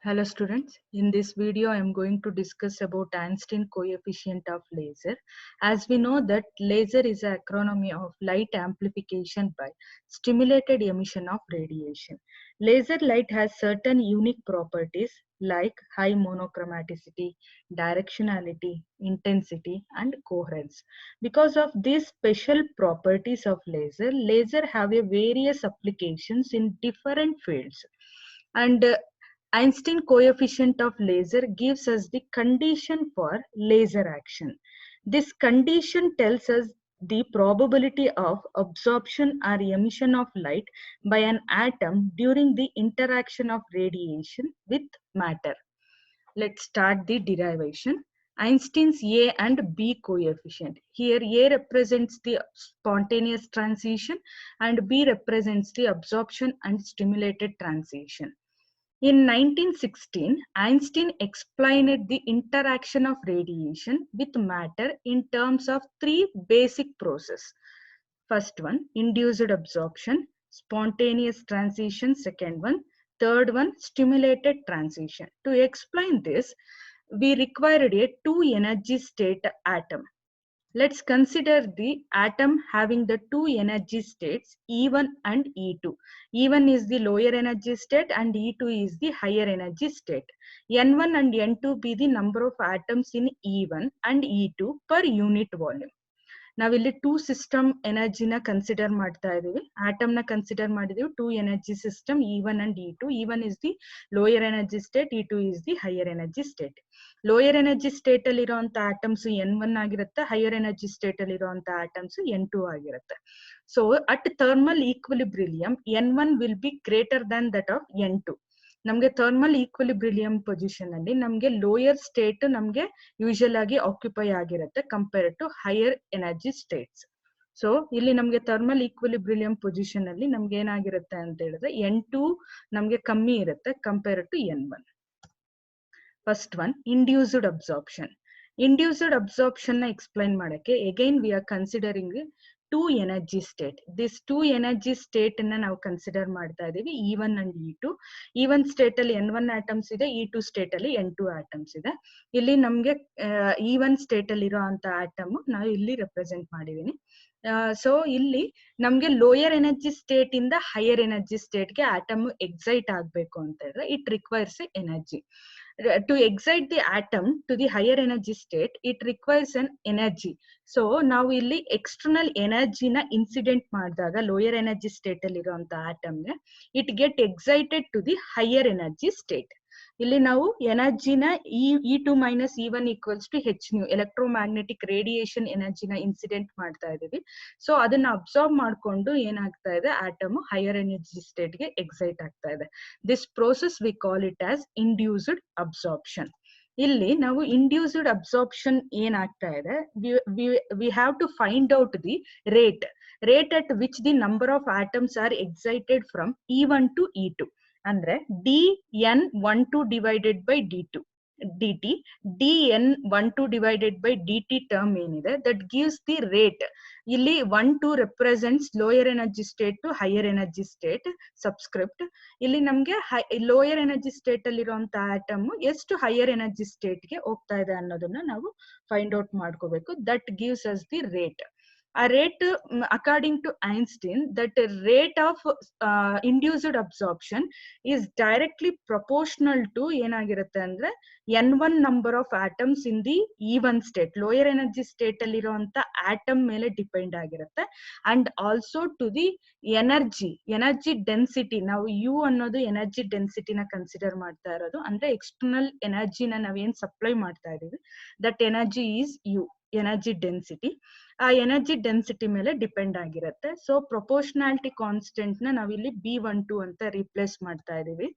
Hello students, in this video I am going to discuss about Einstein coefficient of laser. As we know that laser is an acronym of light amplification by stimulated emission of radiation. Laser light has certain unique properties like high monochromaticity, directionality, intensity and coherence. Because of these special properties of laser have a various applications in different fields. And Einstein coefficient of laser gives us the condition for laser action. This condition tells us the probability of absorption or emission of light by an atom during the interaction of radiation with matter. Let's start the derivation. Einstein's A and B coefficient. Here A represents the spontaneous transition and B represents the absorption and stimulated transition. In 1916, Einstein explained the interaction of radiation with matter in terms of three basic processes. First one, induced absorption, spontaneous transition, second one, third one, stimulated transition. To explain this, we required a two energy state atom. Let's consider the atom having the two energy states E1 and E2. E1 is the lower energy state and E2 is the higher energy state. N1 and N2 be the number of atoms in E1 and E2 per unit volume. ನಾವಿಲ್ಲಿ two system ಎನರ್ಜಿನ consider ಮಾಡ್ತಾ ಇದೀವಿ. Atom ನ consider ಮಾಡಿದೀವಿ two energy system E1 and E2. E1 is the lower energy state, E2 is the higher energy state. Lower energy state ಅಲ್ಲಿ ಇರುವಂತ atoms N1 ಆಗಿರುತ್ತೆ, higher energy state ಅಲ್ಲಿ ಇರುವಂತ atoms N2 ಆಗಿರುತ್ತೆ. So at thermal equilibrium N1 will be greater than that of N2. ನಮ್ಗೆ thermal equilibrium position ಅಲ್ಲಿ ನಮ್ಗೆ lower state ನಮ್ಗೆ ಯೂಶುವಲ್ ಆಗಿ ಆಕ್ಯುಪೈ ಆಗಿರುತ್ತೆ compared to higher energy states. So ಇಲ್ಲಿ ನಮ್ಗೆ ಥರ್ಮಲ್ ಈಕ್ವಿಲಿಬ್ರಿಲಿಯಂ ಪೊಸಿಷನ್ ಅಲ್ಲಿ ನಮ್ಗೆ ಏನಾಗಿರುತ್ತೆ ಅಂತ ಹೇಳಿದ್ರೆ N2 ನಮ್ಗೆ ಕಮ್ಮಿ ಇರುತ್ತೆ compared to N1. First one, induced absorption. Induced absorption ನ ಎಕ್ಸ್ಪ್ಲೈನ್ ಮಾಡಕ್ಕೆ again we are considering two energy state. This two energy state ಅನ್ನ ನಾವು ಕನ್ಸಿಡರ್ ಮಾಡ್ತಾ ಇದೀವಿ E1 and E2. E1 state ಅಲ್ಲಿ N1 ಆಟಮ್ಸ್ ಇದೆ, E2 ಸ್ಟೇಟ್ ಅಲ್ಲಿ N2 atoms ಇದೆ. ಇಲ್ಲಿ ನಮ್ಗೆ E1 ಸ್ಟೇಟ್ ಅಲ್ಲಿ ಇರುವಂತ ಆಟಮ್ ನಾವು ಇಲ್ಲಿ ರೆಪ್ರೆಸೆಂಟ್ ಮಾಡಿದೀನಿ. ಸೊ ಇಲ್ಲಿ ನಮ್ಗೆ ಲೋಯರ್ ಎನರ್ಜಿ ಸ್ಟೇಟ್ ಇಂದ ಹೈಯರ್ ಎನರ್ಜಿ ಸ್ಟೇಟ್ ಗೆ ಆಟಮ್ ಎಕ್ಸೈಟ್ ಆಗ್ಬೇಕು ಅಂತ ಹೇಳಿದ್ರೆ it requires energy. To excite the atom to the higher energy state, it requires an energy. So ನಾವು ಇಲ್ಲಿ ಎಕ್ಸ್ಟರ್ನಲ್ ಎನರ್ಜಿನ ಇನ್ಸಿಡೆಂಟ್ ಮಾಡಿದಾಗ ಲೋಯರ್ ಎನರ್ಜಿ ಸ್ಟೇಟ್ ಅಲ್ಲಿ ಇರುವಂತ ಆಟಮ್ಗೆ it get excited to the higher energy state. ಇಲ್ಲಿ ನಾವು ಎನರ್ಜಿನ E2 minus E1 equals to hν electromagnetic radiation ಎನರ್ಜಿನ ಇನ್ಸಿಡೆಂಟ್ ಮಾಡ್ತಾ ಇದೀವಿ. ಸೊ ಅದನ್ನ ಅಬ್ಸಾರ್ಬ್ ಮಾಡ್ಕೊಂಡು ಏನಾಗ್ತಾ ಇದೆ, ಆಟಮ್ ಹೈಯರ್ ಎನರ್ಜಿ ಸ್ಟೇಟ್ ಗೆ ಎಕ್ಸೈಟ್ ಆಗ್ತಾ ಇದೆ. This process we call it as induced absorption. ಇಲ್ಲಿ ನಾವು ಇಂಡ್ಯೂಸ್ಡ್ ಅಬ್ಸಾರ್ಪ್ಷನ್ ಏನಾಗ್ತಾ ಇದೆ, we have to find out the rate at which the number of atoms are excited from E1 to E2. ಅಂದ್ರೆ dN12 divided by D2 dt, dN12 divided by dt term ಏನಿದೆ that gives the rate. ಇಲ್ಲಿ 1-2 represents lower energy state to higher energy state subscript. ಇಲ್ಲಿ ನಮ್ಗೆ lower energy state ಅಲ್ಲಿ ಇರುವಂತ atom ಎಷ್ಟು higher energy state ಗೆ ಹೋಗ್ತಾ ಇದೆ ಅನ್ನೋದನ್ನ ನಾವು ಫೈಂಡ್ ಔಟ್ ಮಾಡ್ಕೋಬೇಕು. That gives us the rate. A rate, according to Einstein, that rate of induced absorption is directly proportional to ಏನಾಗಿರುತ್ತೆ ಅಂದ್ರೆ N1 number of atoms in the E1 state, lower energy state ಅಲ್ಲಿ ಇರುವಂತ atom ಮೇಲೆ depend ಆಗಿರುತ್ತೆ. And also to the energy density. ನಾವು U ಅನ್ನೋದು energy ಡೆನ್ಸಿಟಿನ consider ಮಾಡ್ತಾ ಇರೋದು. ಅಂದ್ರೆ ಎಕ್ಸ್ಟರ್ನಲ್ ಎನರ್ಜಿನ ನಾವೇನ್ ಸಪ್ಲೈ ಮಾಡ್ತಾ ಇದೀವಿ, that energy is U, energy density. ಆ ಎನರ್ಜಿ ಡೆನ್ಸಿಟಿ ಮೇಲೆ ಡಿಪೆಂಡ್ ಆಗಿರುತ್ತೆ. ಸೊ ಪ್ರೊಪೋರ್ಷನಾಲಿಟಿ ಕಾನ್ಸ್ಟೆಂಟ್ ನ ನಾವಿಲ್ಲಿ B12 ಅಂತ ರಿಪ್ಲೇಸ್ ಮಾಡ್ತಾ ಇದೀವಿ.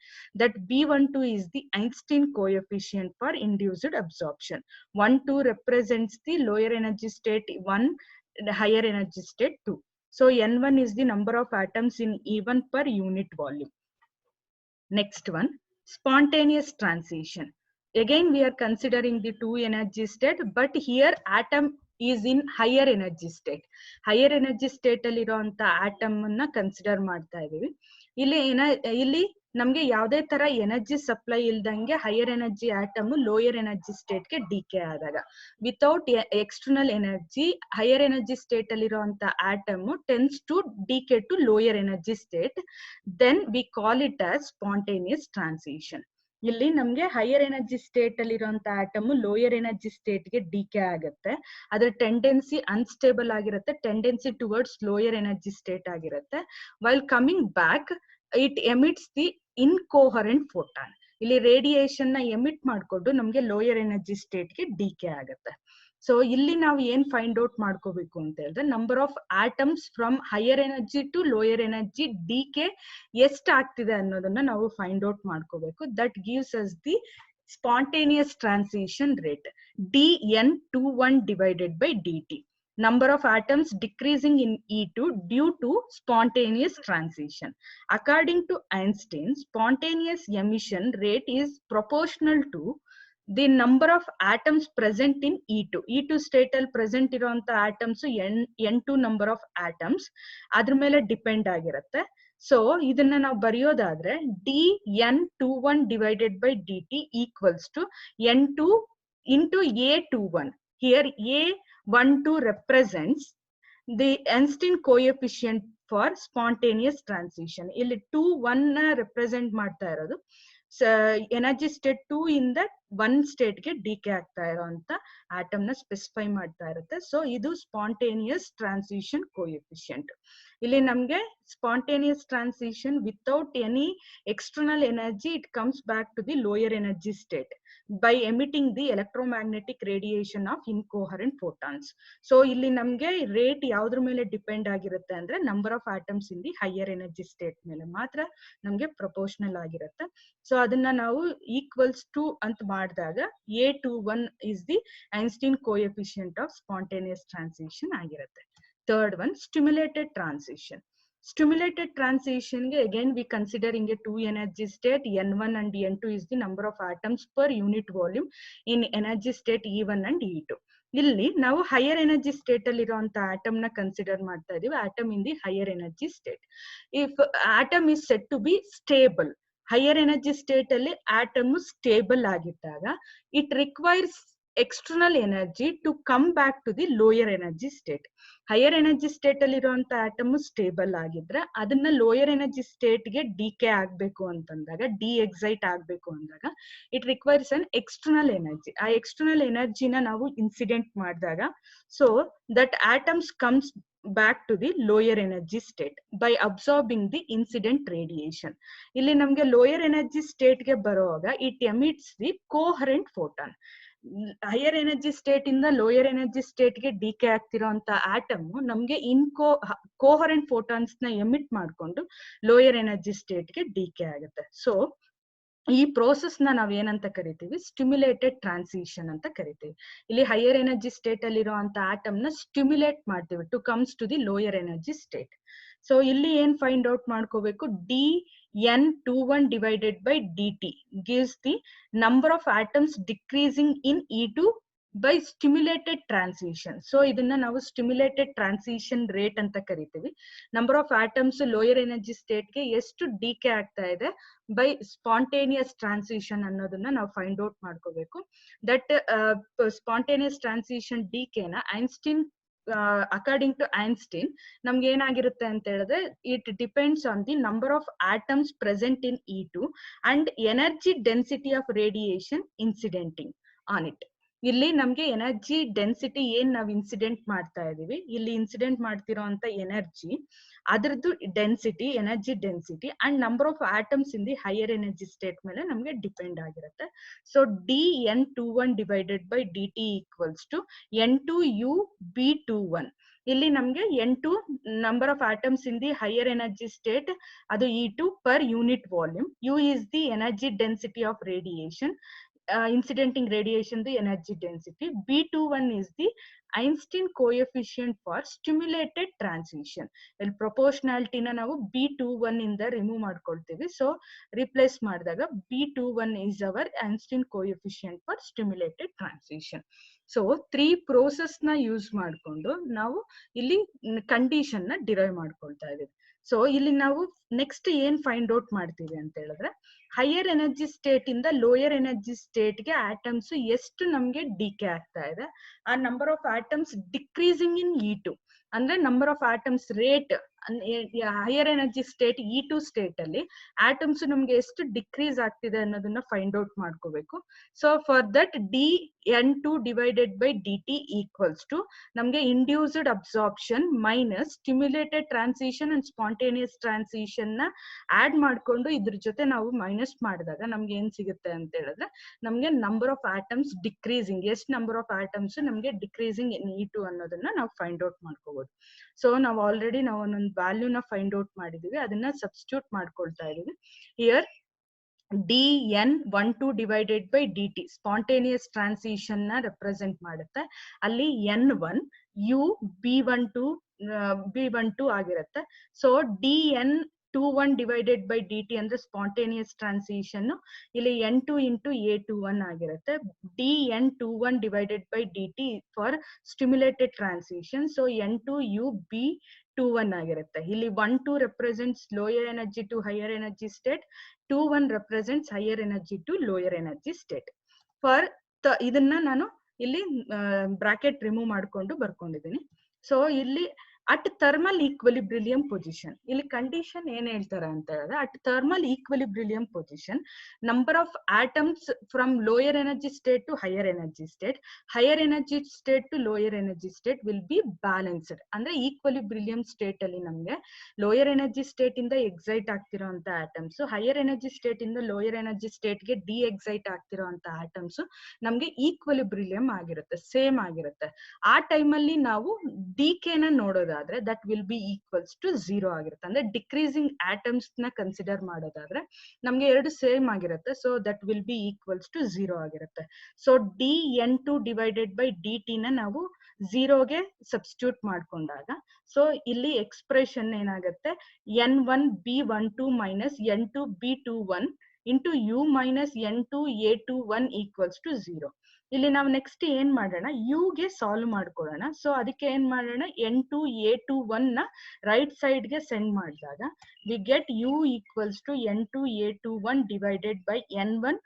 That B12 is the Einstein coefficient for induced absorption. 1-2 represents the lower energy state 1, the higher energy state 2. So N1 is the number of atoms in E1 per unit volume. Next one, spontaneous transition. Again we are considering the two energy state, but here atom is in higher energy state. Higher energy state ಅಲ್ಲಿ ಇರುವಂತ atom ಅನ್ನ consider ಮಾಡ್ತಾ ಇದೀವಿ. ಇಲ್ಲಿ ನಮ್ಗೆ ಯಾವುದೇ ತರ energy supply ಇಲ್ದಂಗೆ higher energy atom lower energy state ಗೆ ಡಿಕೆ ಆದಾಗ without external energy higher energy state ಅಲ್ಲಿರುವಂತ atom tends to decay to lower energy state, then we call it as spontaneous transition. ಇಲ್ಲಿ ನಮ್ಗೆ ಹೈಯರ್ ಎನರ್ಜಿ ಸ್ಟೇಟ್ ಅಲ್ಲಿರುವಂತ atom lower energy state ಗೆ decay ಆಗುತ್ತೆ, ಅದ್ರ tendency unstable ಆಗಿರುತ್ತೆ, tendency towards lower energy state ಆಗಿರುತ್ತೆ. While coming back it emits the incoherent photon. ಇಲ್ಲಿ radiation ನ ಎಮಿಟ್ ಮಾಡ್ಕೊಂಡು ನಮ್ಗೆ ಲೋಯರ್ ಎನರ್ಜಿ ಸ್ಟೇಟ್ ಗೆ ಡಿಕೆ ಆಗುತ್ತೆ. ಸೊ ಇಲ್ಲಿ ನಾವು ಏನ್ ಫೈಂಡ್ ಔಟ್ ಮಾಡ್ಕೋಬೇಕು ಅಂತ ಹೇಳಿದ್ರೆ number of atoms from higher energy to lower energy decay ಎಷ್ಟು ಆಗ್ತಿದೆ ಅನ್ನೋದನ್ನ ನಾವು ಫೈಂಡ್ ಔಟ್ ಮಾಡ್ಕೋಬೇಕು. That gives us the spontaneous transition rate, dN21 divided by dt. Number of atoms decreasing in E2 due to spontaneous transition. According to Einstein, spontaneous emission rate is proportional to the number of atoms present in E2. E2 state al present iruvanta atoms N2 number of atoms adr mele depend agirutte. So ಇದನ್ನ ನಾವು ಬರೆಯೋದಾದ್ರೆ dN21 divided by dt equals to N2 into A21. Here A12 represents the Einstein coefficient for spontaneous transition. ಇಲ್ಲಿ 2 1 represent ಮಾಡ್ತಾ ಇರೋದು energy state 2 ಇಂದ 1 state ಗೆ DK ಆಗ್ತಾ ಇರೋಂತ atom ನ specify ಮಾಡ್ತಾ ಇರುತ್ತೆ. ಸೊ ಇದು ಸ್ಪಾಂಟೇನಿಯಸ್ ಟ್ರಾನ್ಸಿಷನ್ ಕೋಎಫಿಷಿಯಂಟ್. ಇಲ್ಲಿ ನಮ್ಗೆ spontaneous transition without any external energy it comes back to the lower energy state by emitting the electromagnetic radiation of incoherent photons. So ಇಲ್ಲಿ ನಮ್ಗೆ ರೇಟ್ ಯಾವ್ದ್ರ ಮೇಲೆ ಡಿಪೆಂಡ್ ಆಗಿರುತ್ತೆ ಅಂದ್ರೆ number of atoms in the higher energy state ಮೇಲೆ ಮಾತ್ರ ನಮ್ಗೆ proportional ಆಗಿರುತ್ತೆ. ಸೊ ಅದನ್ನ ನಾವು ಈಕ್ವಲ್ಸ್ ಟು ಅಂತ ಮಾಡಿದಾಗ A21 is the Einstein coefficient of spontaneous transition ಆಗಿರುತ್ತೆ. Third one, stimulated transition. Stimulated transition again we considering a two energy state, N1 and N2 is the number of atoms per unit volume in energy state E1 and E2. ಇಲ್ಲಿ ನಾವು higher energy state ಅಲ್ಲಿ ಇರುವಂತ atom ನ consider ಮಾಡ್ತಾ ಇದೀವಿ, atom in the higher energy state. If atom is set to be stable, higher energy state ಅಲ್ಲಿ atom stable ಆಗಿದ್ದಾಗ it requires external energy to come back to the lower energy state. Higher energy state ಅಲ್ಲಿ ಇರುವಂತ atom stable ಆಗಿದ್ರೆ ಅದನ್ನ lower energy state ಗೆ decay ಆಗ್ಬೇಕು ಅಂತಂದಾಗ, de excite ಆಗ್ಬೇಕು ಅಂದಾಗ it requires an external energy. ಆ ಎಕ್ಸ್ಟರ್ನಲ್ ಎನರ್ಜಿನ ನಾವು ಇನ್ಸಿಡೆಂಟ್ ಮಾಡಿದಾಗ so that atoms comes back to the lower energy state by absorbing the incident radiation. ಇಲ್ಲಿ ನಮ್ಗೆ ಲೋಯರ್ ಎನರ್ಜಿ ಸ್ಟೇಟ್ ಗೆ ಬರುವಾಗ it emits the coherent photon. Higher energy state ಇಂದ lower energy state ಗೆ DK ಆಗ್ತಿರೋಂತ atom ನಮ್ಗೆ coherent photons ನ emit ಮಾಡ್ಕೊಂಡು lower energy state ಗೆ ಡಿಕೆ ಆಗುತ್ತೆ. ಸೊ ಈ ಪ್ರೋಸೆಸ್ ನ ನಾವ್ ಏನಂತ ಕರಿತೀವಿ, ಸ್ಟಿಮ್ಯುಲೇಟೆಡ್ ಟ್ರಾನ್ಸಿಷನ್ ಅಂತ ಕರಿತೀವಿ. ಇಲ್ಲಿ ಹೈಯರ್ ಎನರ್ಜಿ ಸ್ಟೇಟ್ ಅಲ್ಲಿ ಇರುವಂತ ಆಟಮ್ ನ ಸ್ಟಿಮ್ಯುಲೇಟ್ ಮಾಡ್ತೀವಿ to comes to the lower energy state. So ಇಲ್ಲಿ ಏನ್ ಫೈಂಡ್ ಔಟ್ ಮಾಡ್ಕೋಬೇಕು, dN21 divided by dt gives the number of atoms decreasing in E2 by stimulated transition. So ಇದನ್ನ ನಾವು stimulated transition rate ಅಂತ ಕರಿತೀವಿ. Number of atoms lower energy state ಗೆ ಎಷ್ಟು DK ಆಗ್ತಾ ಇದೆ ಬೈ ಸ್ಪಾಂಟೇನಿಯಸ್ ಟ್ರಾನ್ಸಿಷನ್ ಅನ್ನೋದನ್ನ ನಾವು ಫೈಂಡ್ ಔಟ್ ಮಾಡ್ಕೋಬೇಕು. ದಟ್ ಸ್ಪಾಂಟೇನಿಯಸ್ ಟ್ರಾನ್ಸಿಷನ್ ಡಿಕೆನ ಐನ್ಸ್ಟೀನ್ ಅಕಾರ್ಡಿಂಗ್ ಟು ಐನ್ಸ್ಟೀನ್ ನಮ್ಗೆ ಏನಾಗಿರುತ್ತೆ ಅಂತ ಹೇಳಿದ್ರೆ it depends on the number of atoms present in E2 and energy density of radiation incidenting on it. ಇಲ್ಲಿ ನಮ್ಗೆ ಎನರ್ಜಿ ಡೆನ್ಸಿಟಿ ಏನ್ ನಾವ್ ಇನ್ಸಿಡೆಂಟ್ ಮಾಡ್ತಾ ಇದೀವಿ, ಇಲ್ಲಿ ಇನ್ಸಿಡೆಂಟ್ ಮಾಡ್ತಿರೋ ಅಂತ ಎನರ್ಜಿ ಅದ್ರದ್ದು density, energy density and number of atoms in the higher energy state ಮೇಲೆ ನಮ್ಗೆ ಡಿಪೆಂಡ್ ಆಗಿರುತ್ತೆ. So dN21 divided by dt equals to N2U B21. ಇಲ್ಲಿ ನಮ್ಗೆ N2 number of atoms in the higher energy state, ಅದು E2 per unit volume. U is the energy density of radiation, incidenting radiation the energy density. B21 is the Einstein coefficient for stimulated transition. ಇಲ್ಲಿ proportionality ನ ನಾವು B21 ಇಂದ remove ಮಾಡ್ಕೊಳ್ತೀವಿ. So replace ಮಾಡಿದಾಗ B21 is our Einstein coefficient for stimulated transition. So 3 process ನ use ಮಾಡ್ಕೊಂಡು ನಾವು ಇಲ್ಲಿ ಕಂಡೀಷನ್ ನ ಡಿರೈವ್ ಮಾಡ್ಕೊಳ್ತಾ ಇದೀವಿ. ಸೊ ಇಲ್ಲಿ ನಾವು ನೆಕ್ಸ್ಟ್ ಏನ್ ಫೈಂಡ್ ಔಟ್ ಮಾಡ್ತೀವಿ ಅಂತ ಹೇಳಿದ್ರೆ, ಹೈಯರ್ ಎನರ್ಜಿ ಸ್ಟೇಟ್ ಇಂದ ಲೋಯರ್ ಎನರ್ಜಿ ಸ್ಟೇಟ್ ಗೆ ಆಟಮ್ಸ್ ಎಷ್ಟು ನಮ್ಗೆ ಡಿಕೆ ಆಗ್ತಾ ಇದೆ, ಆ number of atoms decreasing in E2 ಅಂದ್ರೆ number of atoms rate higher energy state E2 state ಅಲ್ಲಿ ಆಟಮ್ಸ್ ನಮ್ಗೆ ಎಷ್ಟು ಡಿಕ್ರೀಸ್ ಆಗ್ತಿದೆ ಅನ್ನೋದನ್ನ ಫೈಂಡ್ ಔಟ್ ಮಾಡ್ಕೋಬೇಕು. So for that dN2 divided by dt equals to ನಮ್ಗೆ induced absorption minus stimulated transition and spontaneous transition ನ add ಮಾಡ್ಕೊಂಡು ಇದ್ರ ಜೊತೆ ನಾವು ಮೈನಸ್ ಮಾಡಿದಾಗ ನಮ್ಗೆ ಏನ್ ಸಿಗುತ್ತೆ ಅಂತ ಹೇಳಿದ್ರೆ, ನಮ್ಗೆ ನಂಬರ್ ಆಫ್ ಆಟಮ್ಸ್ ಡಿಕ್ರೀಸಿಂಗ್, ಎಷ್ಟು ನಂಬರ್ ಆಫ್ ಆಟಮ್ಸ್ ನಮ್ಗೆ ಡಿಕ್ರೀಸಿಂಗ್ ಇನ್ E2 ಅನ್ನೋದನ್ನ ನಾವು ಫೈಂಡ್ ಔಟ್ ಮಾಡ್ಕೋಬಹುದು. ಸೊ ನಾವು ಆಲ್ರೆಡಿ ನಾವು ಒಂದೊಂದು ವ್ಯಾಲ್ಯೂನ ಫೈಂಡ್ ಔಟ್ ಮಾಡಿದೀವಿ, ಅದನ್ನ ಸಬ್ಸ್ಟಿಟ್ಯೂಟ್ ಮಾಡ್ಕೊಳ್ತಾ ಇದೀವಿ. Here dN12 divided by dt spontaneous transition ನ ರೆಪ್ರೆಸೆಂಟ್ ಮಾಡುತ್ತೆ. ಅಲ್ಲಿ N1 U B12 ಆಗಿರುತ್ತೆ. So dN21 divided by dt ಅಂದ್ರೆ ಸ್ಪಾಂಟೇನಿಯಸ್ ಟ್ರಾನ್ಸಿಷನ್, ಇಲ್ಲಿ N2 ಇಂಟು A21 ಆಗಿರುತ್ತೆ. dN21 divided by dt for stimulated transition, so N2 U B21 ಆಗಿರುತ್ತೆ. ಇಲ್ಲಿ 1-2 represents lower energy to higher energy state, 2-1 represents higher energy to lower energy state. For ಇದನ್ನ ನಾನು ಇಲ್ಲಿ bracket remove ಮಾಡ್ಕೊಂಡು ಬರ್ಕೊಂಡಿದ್ದೀನಿ. So ಇಲ್ಲಿ at thermal equilibrium position, ಇಲ್ಲಿ condition ಏನ್ ಹೇಳ್ತಾರೆ ಅಂತ ಹೇಳಿದ್ರೆ, at thermal equilibrium position number of atoms from lower energy state to higher energy state, higher energy state to lower energy state will be balanced. ಅಂದ್ರೆ equilibrium state ಅಲ್ಲಿ ನಮ್ಗೆ lower energy state ಇಂದ excite ಆಗ್ತಿರೋಂತ atoms higher energy state ಇಂದ lower energy state ಗೆ de-excite ಆಗ್ತಿರೋಂತ atoms ನಮ್ಗೆ equilibrium ಆಗಿರುತ್ತೆ, ಸೇಮ್ ಆಗಿರುತ್ತೆ. ಆ ಟೈಮಲ್ಲಿ ನಾವು ಡಿಕೆ ನ ನೋಡೋದಾದ್ರೆ that will be equals to 0 ಆಗಿರುತ್ತೆ. ಅಂದ್ರೆ ಡಿಕ್ರೀಸಿಂಗ್ ಆಟಮ್ಸ್ ನ ಕನ್ಸಿಡರ್ ಮಾಡೋದಾದ್ರೆ ನಮ್ಗೆ ಎರಡು ಸೇಮ್ ಆಗಿರುತ್ತೆ. So that will be equals to 0 ಆಗಿರುತ್ತೆ. So dN2 divided by dt ನ ನಾವು 0ಗೆ ಸಬ್ಸ್ಟಿಟ್ಯೂಟ್ ಮಾಡ್ಕೊಂಡಾಗ, ಸೊ ಇಲ್ಲಿ ಎಕ್ಸ್ಪ್ರೆಷನ್ ಏನಾಗುತ್ತೆ, N1 B12 minus N2 B21 into U minus N2 A21 equals to 0. ಇಲ್ಲಿ ನಾವು ನೆಕ್ಸ್ಟ್ ಏನ್ ಮಾಡೋಣ, ಯು ಗೆ ಸಾಲ್ವ್ ಮಾಡ್ಕೊಳ್ಳೋಣ. ಸೊ ಅದಕ್ಕೆ ಏನ್ ಮಾಡೋಣ, N2 A21 ನ ರೈಟ್ ಸೈಡ್ ಗೆ ಸೆಂಡ್ ಮಾಡಿದಾಗ we get U equals to N2 A21 divided by N1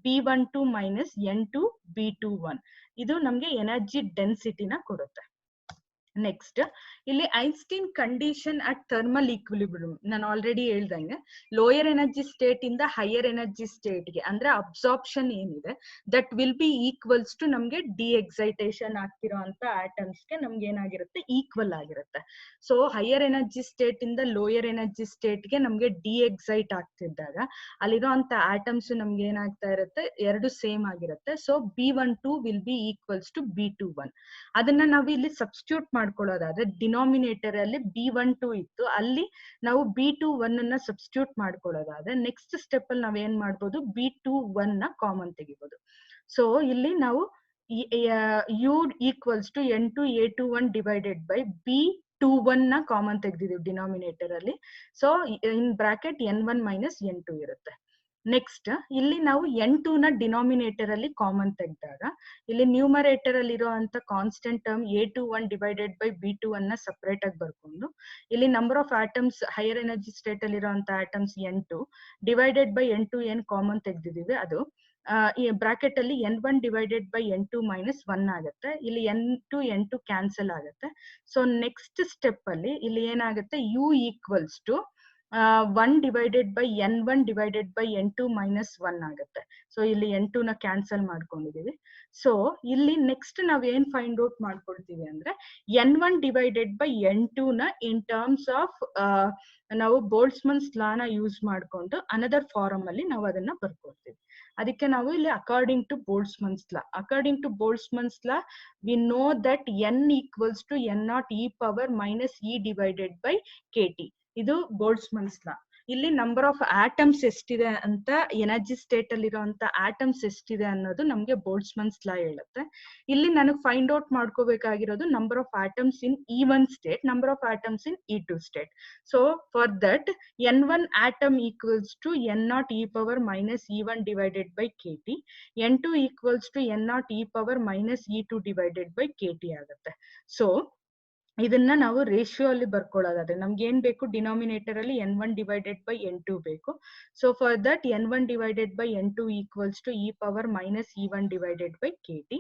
B12 minus N2 B21. ಇದು ನಮ್ಗೆ ಎನರ್ಜಿ ಡೆನ್ಸಿಟಿನ ಕೊಡುತ್ತೆ. ನೆಕ್ಸ್ಟ್ ಇಲ್ಲಿ Einstein condition at thermal equilibrium, ನಾನು ಆಲ್ರೆಡಿ ಹೇಳ್ದಂಗೆ ಲೋಯರ್ ಎನರ್ಜಿ ಸ್ಟೇಟ್ ಇಂದ ಹೈಯರ್ ಎನರ್ಜಿ ಸ್ಟೇಟ್ ಗೆ ಅಂದ್ರೆ ಅಬ್ಸಾರ್ಪ್ಷನ್ ಏನಿದೆ that will be equals to ನಮ್ಗೆ ಡಿ ಎಕ್ಸೈಟೇಷನ್ ಆಗ್ತಿರೋ ಅಂತ ಆಟಮ್ಸ್ ಗೆ ನಮ್ಗೆ ಏನಾಗಿರುತ್ತೆ, ಈಕ್ವಲ್ ಆಗಿರುತ್ತೆ. ಸೊ ಹೈಯರ್ ಎನರ್ಜಿ ಸ್ಟೇಟ್ ಇಂದ ಲೋಯರ್ ಎನರ್ಜಿ ಸ್ಟೇಟ್ ಗೆ ನಮ್ಗೆ ಡಿ ಎಕ್ಸೈಟ್ ಆಗ್ತಿದ್ದಾಗ ಅಲ್ಲಿರೋ ಅಂತ ಆಟಮ್ಸ್ ನಮ್ಗೆ ಏನಾಗ್ತಾ ಇರುತ್ತೆ, ಎರಡು ಸೇಮ್ ಆಗಿರುತ್ತೆ. So B12 will be equals to B21. ಅದನ್ನ ನಾವು ಇಲ್ಲಿ ಸಬ್ಸ್ಟಿಟ್ಯೂಟ್ ಮಾಡ್ಕೊಳ್ಳೋದಾದ್ರೆ ಡಿನಾಮಿನೇಟರ್ ಅಲ್ಲಿ B12 ಇತ್ತು, ಅಲ್ಲಿ ನಾವು B21 ಅನ್ನ ಸಬ್ಸ್ಟಿಟ್ಯೂಟ್ ಮಾಡ್ಕೊಳ್ಳೋದಾದ್ರೆ ನೆಕ್ಸ್ಟ್ ಸ್ಟೆಪ್ ಅಲ್ಲಿ ನಾವ್ ಏನ್ ಮಾಡ್ಬೋದು, B21 ನ ಕಾಮನ್ ತೆಗಿಬಹುದು. ಸೊ ಇಲ್ಲಿ ನಾವು U equals to N2 A21 divided by B21 ನ ಕಾಮನ್ ತೆಗ್ದಿದೀವಿ ಡಿನಾಮಿನೇಟರ್ ಅಲ್ಲಿ. So in bracket N1 minus N2 ಇರುತ್ತೆ. ನೆಕ್ಸ್ಟ್ ಇಲ್ಲಿ ನಾವು N2 ನ ಡಿನಾಮಿನೇಟರ್ ಅಲ್ಲಿ ಕಾಮನ್ ತೆಗೆದಾಗ ಇಲ್ಲಿ ನ್ಯೂಮರೇಟರ್ ಅಲ್ಲಿ ಇರುವಂತ constant term A21 divided by B21 ನ ಸಪರೇಟ್ ಆಗಿ ಬರ್ಕೊಂಡು, ಇಲ್ಲಿ number of atoms higher energy state ಅಲ್ಲಿ ಇರುವಂತ atoms N2 divided by N2 ಏನ್ ಕಾಮನ್ ತೆಗ್ದಿದೀವಿ ಅದು ಈ ಬ್ರಾಕೆಟ್ ಅಲ್ಲಿ N1 divided by N2 minus 1 ಆಗುತ್ತೆ. ಇಲ್ಲಿ N2 ಕ್ಯಾನ್ಸಲ್ ಆಗುತ್ತೆ. ಸೊ ನೆಕ್ಸ್ಟ್ ಸ್ಟೆಪ್ ಅಲ್ಲಿ ಇಲ್ಲಿ ಏನಾಗುತ್ತೆ, U equals to 1 divided by N1 divided by N2 minus 1 ಆಗುತ್ತೆ. ಸೊ ಇಲ್ಲಿ N2 ನ ಕ್ಯಾನ್ಸಲ್ ಮಾಡ್ಕೊಂಡಿದೀವಿ. ಸೊ ಇಲ್ಲಿ ನೆಕ್ಸ್ಟ್ ನಾವ್ ಏನ್ ಫೈಂಡ್ ಔಟ್ ಮಾಡ್ಕೊಳ್ತೀವಿ ಅಂದ್ರೆ N1 ಡಿವೈಡೆಡ್ ಬೈ N2 ನ ಇನ್ ಟರ್ಮ್ಸ್ ಆಫ್ ನಾವು ಬೋಲ್ಟ್ಸ್ಮನ್ಸ್ ಲಾ ನ ಯೂಸ್ ಮಾಡ್ಕೊಂಡು ಅನದರ್ ಫಾರಮ್ ಅಲ್ಲಿ ನಾವು ಅದನ್ನ ಬರ್ಕೊಳ್ತೀವಿ. ಅದಕ್ಕೆ ನಾವು ಇಲ್ಲಿ according to Boltzmann's law we know that N equals to N0 e power minus E divided by KT. ಇದು ಬೋಲ್ಟ್ಸ್ಮನ್ಸ್ ಲಾ. ಇಲ್ಲಿ ನಂಬರ್ ಆಫ್ ಆಟಮ್ಸ್ ಎಷ್ಟಿದೆ ಅಂತ, ಎನರ್ಜಿ ಸ್ಟೇಟ್ ಅಲ್ಲಿ ಇರುವಂತ ಆಟಮ್ಸ್ ಎಷ್ಟಿದೆ ಅನ್ನೋದು ನಮ್ಗೆ ಬೋಲ್ಟ್ಸ್ಮನ್ಸ್ ಲಾ ಹೇಳುತ್ತೆ. ಇಲ್ಲಿ ನನಗೆ ಫೈಂಡ್ ಔಟ್ ಮಾಡ್ಕೋಬೇಕಾಗಿರೋದು number of atoms in E1 state, number of atoms in E2 state. So for that N1 atom equals to N0 e power minus E1 divided by KT, N2 equals to N0 e power minus E2 divided by KT ಆಗುತ್ತೆ. So ಇದನ್ನ ನಾವು ratio ಅಲ್ಲಿ ಬರ್ಕೊಳ್ಳೋದಾದ್ರೆ ನಮ್ಗೆ ಏನ್ ಬೇಕು, denominator ಅಲ್ಲಿ n1 divided by n2 ಬೇಕು. So for that n1 divided by n2 equals to e power minus e1 divided by kt,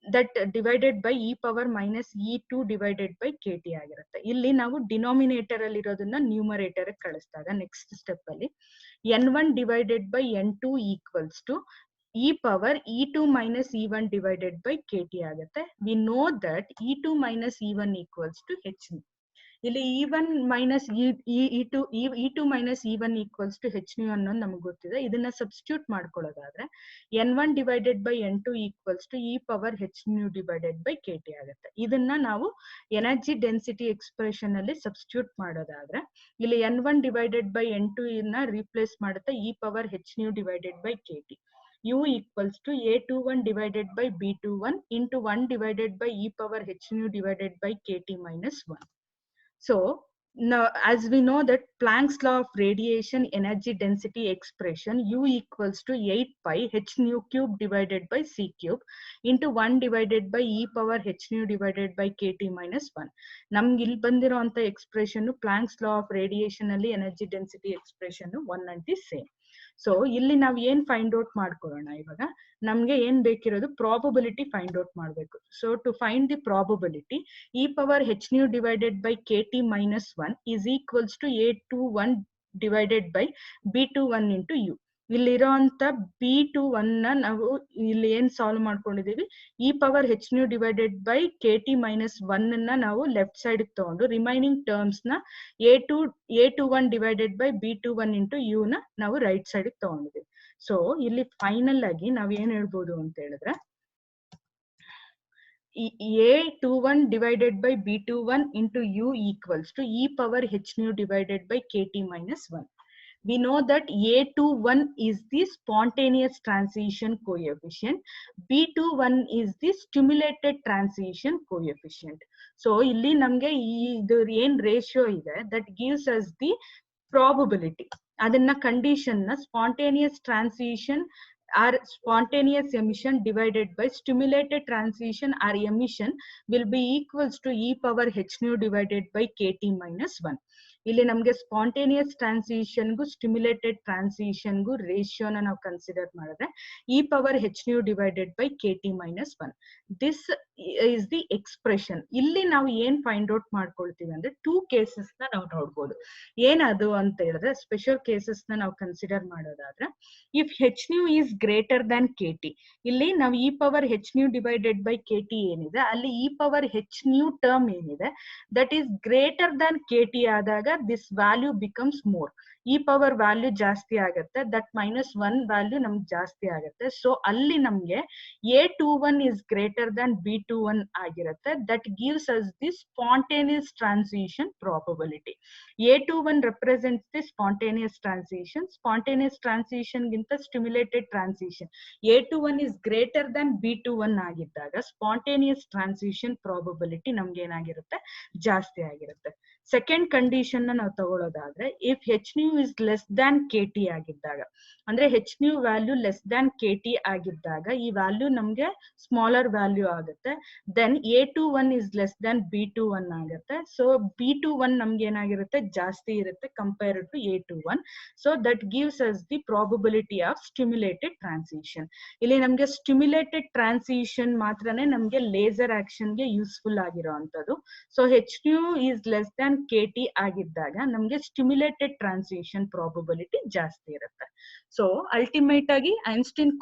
that divided by e power minus e2 divided by kt ಆಗಿರುತ್ತೆ. ಇಲ್ಲಿ ನಾವು denominator ಅಲ್ಲಿ ಇರೋದನ್ನ numerator ಕಳಿಸಿದಾಗ next step ಅಲ್ಲಿ n1 divided by n2 equals to e power e2 minus e1 divided by kt ಆಗುತ್ತೆ. We know that e2 minus e1 equals to h nu. ಇಲ್ಲಿ e1 minus e2 minus e1 equals to h nu ಅನ್ನೋದು ನಮ್ಗೆ ಗೊತ್ತಿದೆ. ಇದನ್ನ substitute ಮಾಡ್ಕೊಳ್ಳೋದಾದ್ರೆ n1 divided by n2 equals to e power h nu divided by kt ಆಗುತ್ತೆ. ಇದನ್ನ ನಾವು energy density expression ಅಲ್ಲಿ substitute ಮಾಡೋದಾದ್ರೆ ಇಲ್ಲಿ n1 divided by n2 ನ ರೀಪ್ಲೇಸ್ ಮಾಡುತ್ತೆ e power h nu divided by kt. U equals to A21 divided by B21 into 1 divided by e power h nu divided by kt minus 1. So now, as we know that Planck's law of radiation energy density expression U equals to 8 pi h nu cube divided by c cube into 1 divided by e power h nu divided by kt minus 1. ನಮ್ಗೆ ಇಲ್ಲಿ ಬಂದಿರೋ ಅಂತ expression Planck's law of radiation ಅಲ್ಲಿ energy density expression 1 and the same. So ಇಲ್ಲಿ ನಾವು ಏನ್ find out ಮಾಡ್ಕೊಳ್ಳೋಣ, ಇವಾಗ ನಮ್ಗೆ ಏನ್ ಬೇಕಿರೋದು ಪ್ರಾಬಬಿಲಿಟಿ ಫೈಂಡ್ ಔಟ್ ಮಾಡ್ಬೇಕು. So to find the probability e power h nu divided by kt minus 1 is equals to A21 divided by B21 into u. ಇಲ್ಲಿರೋ ಅಂತ B21 ನ ನಾವು ಇಲ್ಲಿ ಏನ್ ಸಾಲ್ವ್ ಮಾಡ್ಕೊಂಡಿದೀವಿ, e power h nu divided by kt minus 1 ನ ನಾವು left side ತಗೊಂಡು ರಿಮೈನಿಂಗ್ ಟರ್ಮ್ಸ್ ನ A21 divided by B21 into u ನ ನಾವು ರೈಟ್ ಸೈಡ್ ತಗೊಂಡಿದೀವಿ. ಸೊ ಇಲ್ಲಿ ಫೈನಲ್ ಆಗಿ ನಾವ್ ಏನ್ ಹೇಳ್ಬೋದು ಅಂತ ಹೇಳಿದ್ರೆ A21 divided by B21 into u equals to e power h nu divided by kt minus 1. We know that A21 is the spontaneous transition coefficient, B21 is the stimulated transition coefficient. So ಇಲ್ಲಿ ನಮ್ಗೆ ಇದು ಏನ್ ratio ಇದೆ that gives us the probability. ಅದನ್ನ condition ನ spontaneous transition or spontaneous emission divided by stimulated transition or emission will be equals to e power h nu divided by kt minus 1. ಇಲ್ಲಿ ನಮ್ಗೆ spontaneous ಟ್ರಾನ್ಸಿಷನ್ಗೂ stimulated ಟ್ರಾನ್ಸಿಷನ್ಗೂ ರೇಷಿಯೋನ ನಾವು consider ಮಾಡಿದ್ರೆ e power h nu divided by kt minus 1. This is the expression. ಇಲ್ಲಿ ನಾವು ಏನ್ find out ಮಾಡ್ಕೊಳ್ತೀವಿ ಅಂದ್ರೆ 2 cases ನ ನಾವು ನೋಡ್ಬೋದು. ಏನದು ಅಂತ ಹೇಳಿದ್ರೆ ಸ್ಪೆಷಲ್ ಕೇಸಸ್ ನ ನಾವು ಕನ್ಸಿಡರ್ ಮಾಡೋದಾದ್ರೆ if h nu is greater than kt, ಇಲ್ಲಿ ನಾವು e power h nu divided by kt ಏನಿದೆ ಅಲ್ಲಿ e power h nu term ಏನಿದೆ that is greater than kt ಆದಾಗ this value becomes more. e power value ಜಾಸ್ತಿ ಆಗುತ್ತೆ, that minus 1 value ನಮ್ಗೆ ಜಾಸ್ತಿ ಆಗುತ್ತೆ. ಸೊ ಅಲ್ಲಿ ನಮ್ಗೆ A21 is greater than B21 ಆಗಿರುತ್ತೆ. That gives us the spontaneous transition probability. A21 represents the spontaneous transition. Spontaneous transition ಗಿಂತ stimulated transition. A21 is greater than B21 ಆಗಿದ್ದಾಗ spontaneous transition probability ನಮ್ಗೆ ಏನಾಗಿರುತ್ತೆ, ಜಾಸ್ತಿ ಆಗಿರುತ್ತೆ. ಸೆಕೆಂಡ್ ಕಂಡೀಷನ್ ನಾವು ತಗೊಳ್ಳೋದಾದ್ರೆ if h nu is less than kt ಆಗಿದ್ದಾಗ, ಅಂದ್ರೆ h nu value less than kt ಆಗಿದ್ದಾಗ ಈ ವ್ಯಾಲ್ಯೂ ನಮ್ಗೆ ಸ್ಮಾಲರ್ ವ್ಯಾಲ್ಯೂ ಆಗುತ್ತೆ. Then A21 is less than B21 ಆಗುತ್ತೆ. ಸೊ B21 ನಮ್ಗೆ ಏನಾಗಿರುತ್ತೆ, ಜಾಸ್ತಿ ಇರುತ್ತೆ compare to A21. So that gives us the probability of stimulated transition. ಇಲ್ಲಿ ನಮ್ಗೆ ಸ್ಟಿಮ್ಯುಲೇಟೆಡ್ ಟ್ರಾನ್ಸಿಷನ್ ಮಾತ್ರನೇ ನಮ್ಗೆ ಲೇಸರ್ ಆಕ್ಷನ್ ಗೆ ಯೂಸ್ಫುಲ್ ಆಗಿರೋ ಅಂತದ್ದು. So h nu is less than kt ಆಗಿದ್ದಾಗ ನಮ್ಗೆ ಸ್ಟಿಮ್ಯುಲೇಟೆಡ್ ಟ್ರಾನ್ಸಿಷನ್ ಪ್ರಾಬಬಿಲಿಟಿ ಜಾಸ್ತಿ ಇರುತ್ತೆ. ಸೊ ಅಲ್ಟಿಮೇಟ್ ಆಗಿ ಐನ್ಸ್ಟೈನ್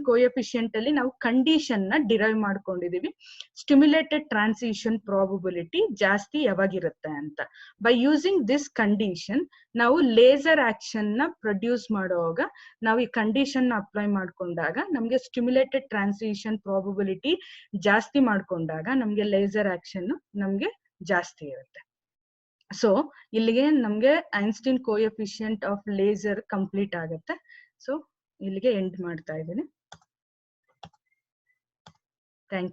ಕೋಎಫಿಷಿಯಂಟ್ ಅಲ್ಲಿ ನಾವು ಕಂಡೀಷನ್ ನ ಡಿರೈವ್ ಮಾಡ್ಕೊಂಡಿದೀವಿ, ಸ್ಟಿಮ್ಯುಲೇಟೆಡ್ ಟ್ರಾನ್ಸಿಷನ್ ಪ್ರಾಬಬಿಲಿಟಿ ಜಾಸ್ತಿ ಯಾವಾಗಿರುತ್ತೆ ಅಂತ. ಬೈ ಯೂಸಿಂಗ್ ದಿಸ್ ಕಂಡೀಷನ್ ನಾವು ಲೇಸರ್ ಆಕ್ಷನ್ ನ ಪ್ರೊಡ್ಯೂಸ್ ಮಾಡುವಾಗ ನಾವು ಈ ಕಂಡೀಷನ್ ನ ಅಪ್ಲೈ ಮಾಡ್ಕೊಂಡಾಗ ನಮ್ಗೆ ಸ್ಟಿಮ್ಯುಲೇಟೆಡ್ ಟ್ರಾನ್ಸಿಷನ್ ಪ್ರಾಬಬಿಲಿಟಿ ಜಾಸ್ತಿ ಮಾಡ್ಕೊಂಡಾಗ ನಮ್ಗೆ ಲೇಸರ್ ಆಕ್ಷನ್ ನಮ್ಗೆ ಜಾಸ್ತಿ ಇರುತ್ತೆ. ಸೊ ಇಲ್ಲಿಗೆ ನಮ್ಗೆ Einstein coefficient of laser complete ಆಗುತ್ತೆ. ಸೊ ಇಲ್ಲಿಗೆ ಎಂಡ್ ಮಾಡ್ತಾ ಇದ್ದೀನಿ. Thank you.